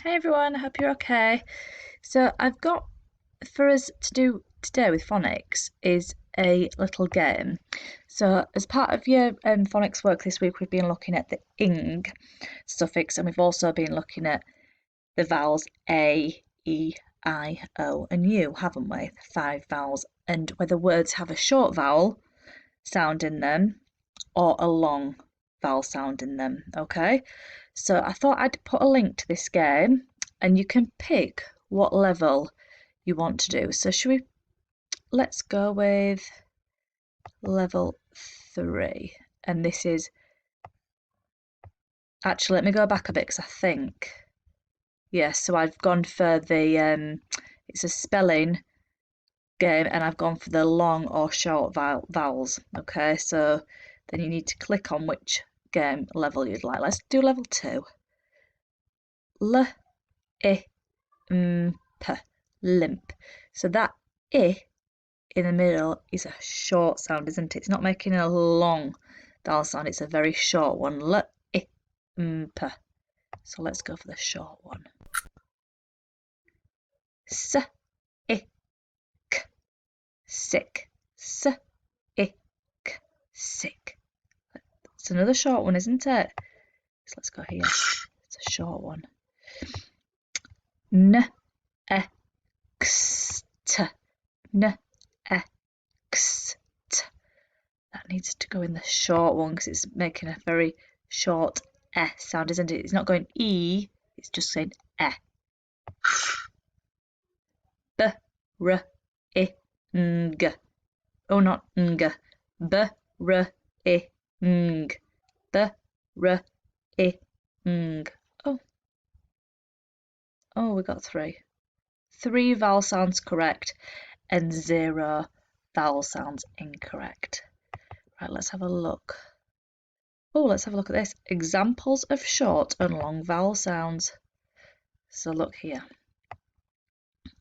Hey everyone, I hope you're okay. So I've got for us to do today with phonics is a little game. So as part of your phonics work this week, we've been looking at the ing suffix, and we've also been looking at the vowels A, E, I, O, and U, haven't we? The 5 vowels, and whether words have a short vowel sound in them or a long vowel sound in them. Okay, so I thought I'd put a link to this game and you can pick what level you want to do. So let's go with level 3, and this is actually, let me go back a bit because I think yes, so I've gone for the it's a spelling game and I've gone for the long or short vowels. Okay, so then you need to click on which game level you'd like. Let's do level 2. L, I, p, limp. So that I in the middle is a short sound, isn't it? It's not making a long vowel sound, it's a very short one. L, I, p. So let's go for the short one. S, I, k, sick. S, I, k, sick. It's another short one, isn't it? So let's go here. It's a short one. N, E, x, t. N, E, x, t. That needs to go in the short one because it's making a very short sound, isn't it? It's not going E, it's just saying B, R, I, ng. Oh, not ng. B, R, I, ng. B, R, I, ng. Oh, we got 3. 3 vowel sounds correct and 0 vowel sounds incorrect. Right, let's have a look. Oh, let's have a look at this. Examples of short and long vowel sounds. So look here.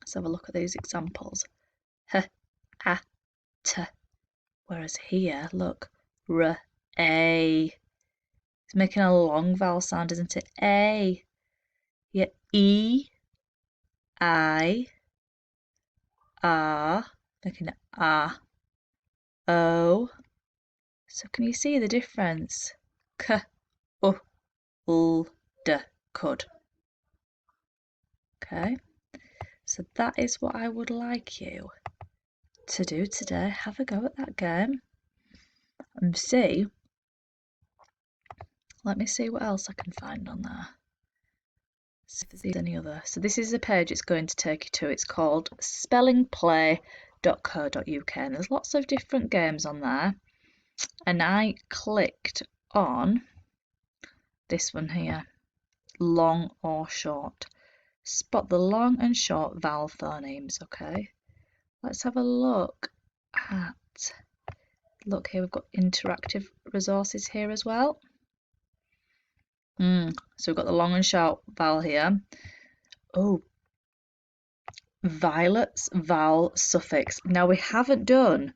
Let's have a look at these examples. H, A, T. Whereas here, look, R, A. It's making a long vowel sound, isn't it? A. Yeah, E, I, R, making it A. O. So can you see the difference? K, U, L, D, could. Okay, so that is what I would like you to do today. Have a go at that game and see. Let me see what else I can find on there. See if there's any other. So this is a page it's going to take you to. It's called spellingplay.co.uk, and there's lots of different games on there. And I clicked on this one here, long or short. Spot the long and short vowel phonemes. Okay, let's have a look at. Look here, we've got interactive resources here as well. So we've got the long and short vowel here. Oh, Violet's vowel suffix. Now we haven't done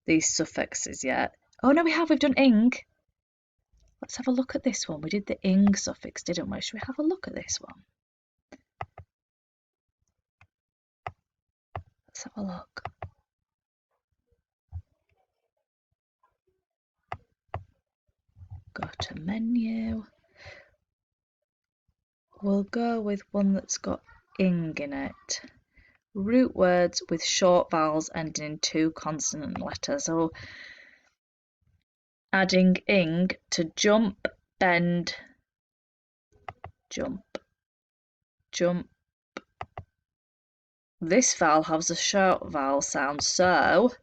these suffixes yet. Oh no, we have. We've done ing. Let's have a look at this one. We did the ing suffix, didn't we? Should we have a look at this one? Let's have a look. Go to menu. We'll go with one that's got ing in it. Root words with short vowels ending in 2 consonant letters. So adding ing to jump, bend, jump, jump. This vowel has a short vowel sound, so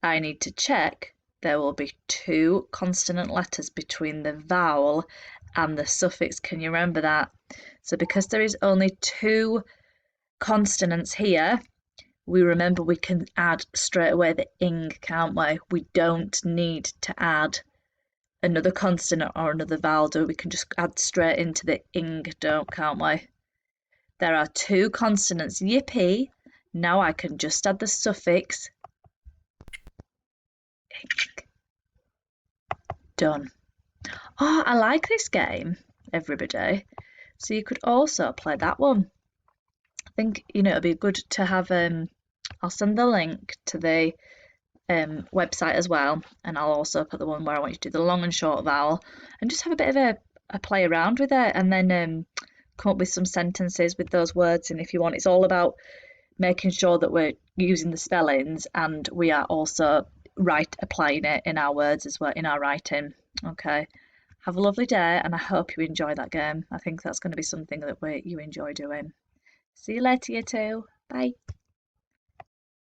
I need to check there will be 2 consonant letters between the vowel and the suffix. Can you remember that? So because there is only 2 consonants here, we remember we can add straight away the ing, can't we? We don't need to add another consonant or another vowel, do we? We can just add straight into the ing, can't we? There are 2 consonants. Yippee! Now I can just add the suffix ing. Done. Oh, I like this game, everybody. So you could also play that one. I think, it'd be good to have, I'll send the link to the website as well, and I'll also put the one where I want you to do the long and short vowel and just have a bit of a play around with it, and then come up with some sentences with those words. And if you want, it's all about making sure that we're using the spellings and we are also applying it in our words as well, in our writing. Okay. Have a lovely day, and I hope you enjoy that game. I think that's going to be something that you enjoy doing. See you later, you two. Bye.